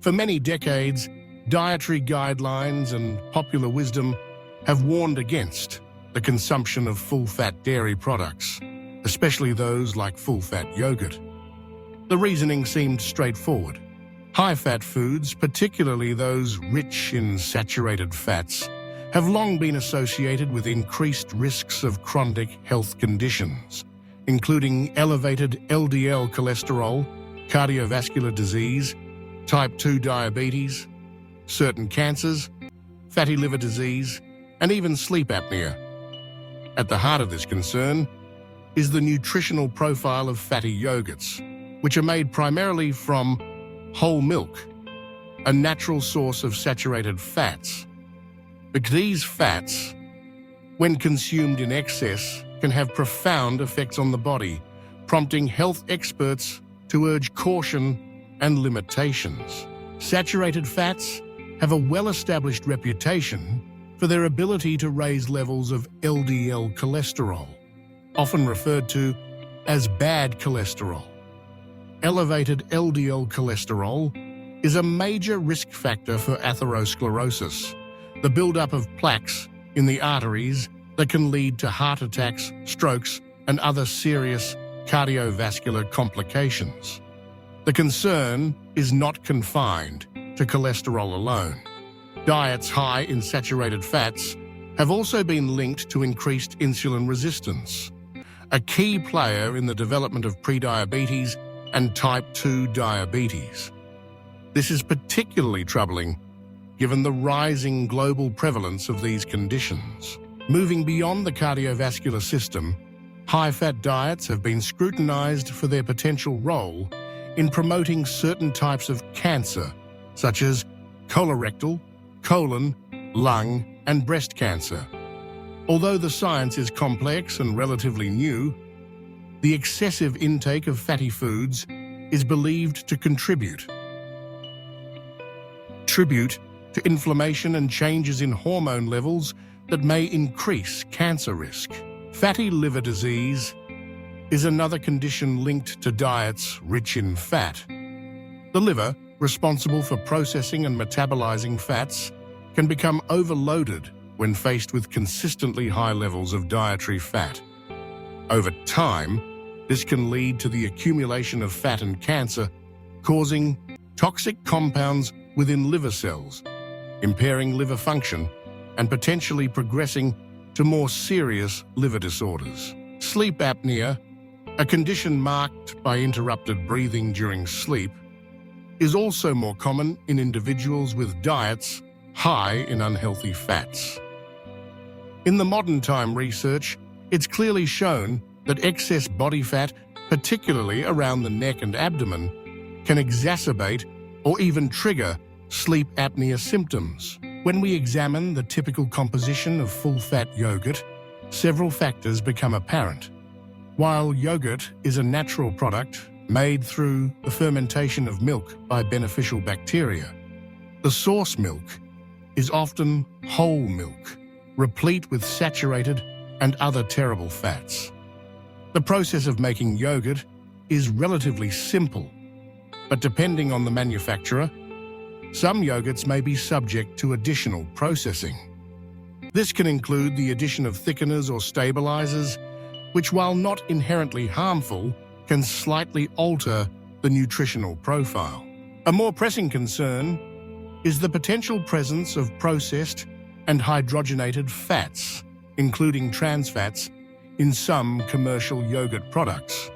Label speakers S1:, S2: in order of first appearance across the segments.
S1: For many decades, dietary guidelines and popular wisdom have warned against the consumption of full-fat dairy products, especially those like full-fat yogurt. The reasoning seemed straightforward. High-fat foods, particularly those rich in saturated fats, have long been associated with increased risks of chronic health conditions, including elevated LDL cholesterol, cardiovascular disease, type 2 diabetes, certain cancers, fatty liver disease, and even sleep apnea. At the heart of this concern is the nutritional profile of fatty yogurts, which are made primarily from whole milk, a natural source of saturated fats. But these fats, when consumed in excess, can have profound effects on the body, prompting health experts to urge caution and limitations. Saturated fats have a well-established reputation for their ability to raise levels of LDL cholesterol, often referred to as bad cholesterol. Elevated LDL cholesterol is a major risk factor for atherosclerosis, the buildup of plaques in the arteries that can lead to heart attacks, strokes, and other serious cardiovascular complications. The concern is not confined to cholesterol alone. Diets high in saturated fats have also been linked to increased insulin resistance, a key player in the development of prediabetes and type 2 diabetes. This is particularly troubling given the rising global prevalence of these conditions. Moving beyond the cardiovascular system, high-fat diets have been scrutinized for their potential role in promoting certain types of cancer, such as colorectal, colon, lung, and breast cancer. Although the science is complex and relatively new, the excessive intake of fatty foods is believed to contribute to inflammation and changes in hormone levels that may increase cancer risk. Fatty liver disease is another condition linked to diets rich in fat. The liver, responsible for processing and metabolizing fats, can become overloaded when faced with consistently high levels of dietary fat. Over time, this can lead to the accumulation of fat and cancer, causing toxic compounds within liver cells, impairing liver function, and potentially progressing to more serious liver disorders. Sleep apnea, a condition marked by interrupted breathing during sleep, is also more common in individuals with diets high in unhealthy fats. In the modern time research, it's clearly shown that excess body fat, particularly around the neck and abdomen, can exacerbate or even trigger sleep apnea symptoms. When we examine the typical composition of full-fat yogurt, several factors become apparent. While yogurt is a natural product made through the fermentation of milk by beneficial bacteria, the source milk is often whole milk, replete with saturated and other terrible fats. The process of making yogurt is relatively simple, but depending on the manufacturer, some yogurts may be subject to additional processing. This can include the addition of thickeners or stabilizers, which, while not inherently harmful, can slightly alter the nutritional profile. A more pressing concern is the potential presence of processed and hydrogenated fats, including trans fats, in some commercial yogurt products.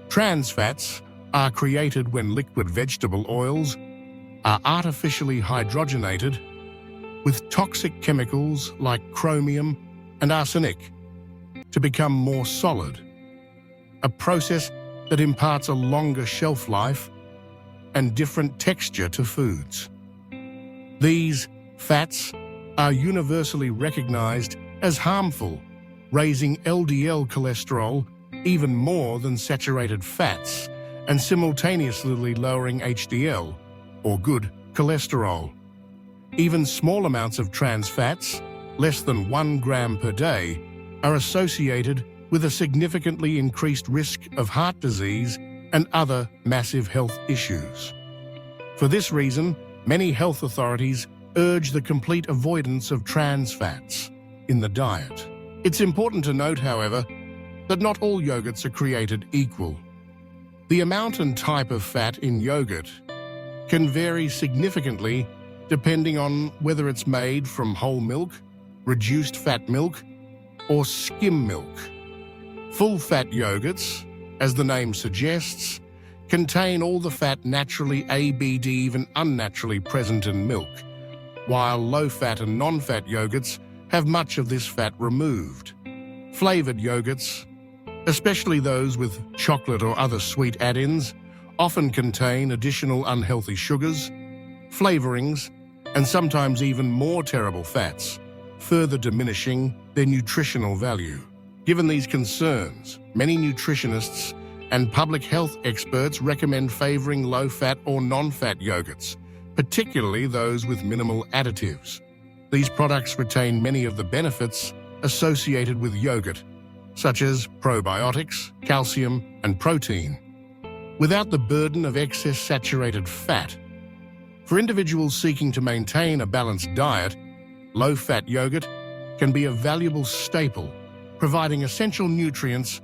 S1: Trans fats are created when liquid vegetable oils are artificially hydrogenated with toxic chemicals like chromium and arsenic to become more solid, a process that imparts a longer shelf life and different texture to foods. These fats are universally recognized as harmful, raising LDL cholesterol even more than saturated fats and simultaneously lowering HDL, or good cholesterol. Even small amounts of trans fats, less than 1 gram per day, are associated with a significantly increased risk of heart disease and other massive health issues. For this reason, many health authorities urge the complete avoidance of trans fats in the diet. It's important to note, however, that not all yogurts are created equal. The amount and type of fat in yogurt can vary significantly depending on whether it's made from whole milk, reduced fat milk, or skim milk. Full-fat yogurts, as the name suggests, contain all the fat naturally even unnaturally present in milk, while low-fat and non-fat yogurts have much of this fat removed. Flavored yogurts, especially those with chocolate or other sweet add-ins, often contain additional unhealthy sugars, flavorings, and sometimes even more terrible fats, further diminishing their nutritional value. Given these concerns, many nutritionists and public health experts recommend favoring low-fat or non-fat yogurts, particularly those with minimal additives. These products retain many of the benefits associated with yogurt, such as probiotics, calcium, and protein, without the burden of excess saturated fat. For individuals seeking to maintain a balanced diet, low-fat yogurt can be a valuable staple, providing essential nutrients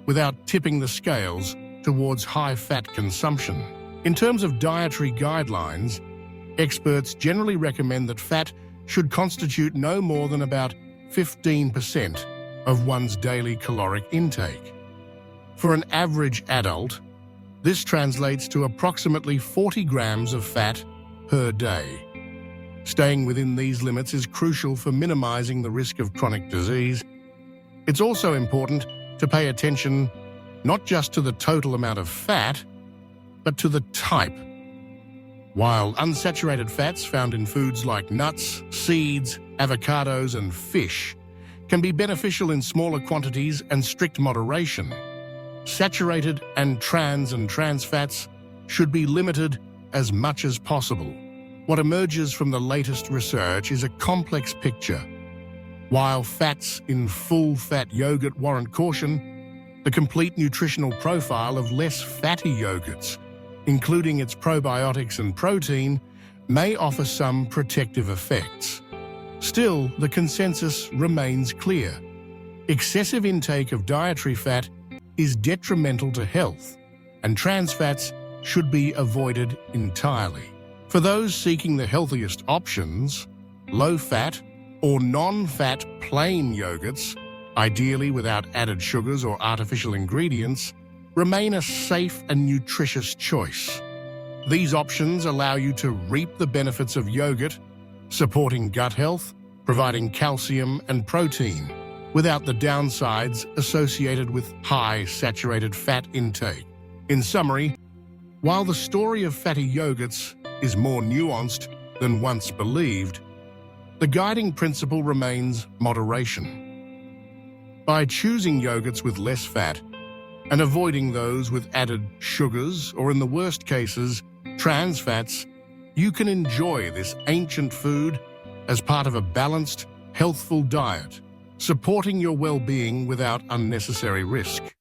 S1: without tipping the scales towards high-fat consumption. In terms of dietary guidelines, experts generally recommend that fat should constitute no more than about 15% of one's daily caloric intake. For an average adult, this translates to approximately 40 grams of fat per day. Staying within these limits is crucial for minimizing the risk of chronic disease. It's also important to pay attention not just to the total amount of fat, but to the type. While unsaturated fats found in foods like nuts, seeds, avocados, and fish can be beneficial in smaller quantities and strict moderation, saturated and trans fats should be limited as much as possible. What emerges from the latest research is a complex picture. While fats in full-fat yogurt warrant caution, the complete nutritional profile of less fatty yogurts, including its probiotics and protein, may offer some protective effects. Still, the consensus remains clear. Excessive intake of dietary fat is detrimental to health, and trans fats should be avoided entirely. For those seeking the healthiest options, low-fat or non-fat plain yogurts, ideally without added sugars or artificial ingredients, remain a safe and nutritious choice. These options allow you to reap the benefits of yogurt, supporting gut health, providing calcium and protein, without the downsides associated with high saturated fat intake. In summary, while the story of fatty yogurts is more nuanced than once believed, the guiding principle remains moderation. By choosing yogurts with less fat and avoiding those with added sugars or, in the worst cases, trans fats, you can enjoy this ancient food as part of a balanced, healthful diet, supporting your well-being without unnecessary risk.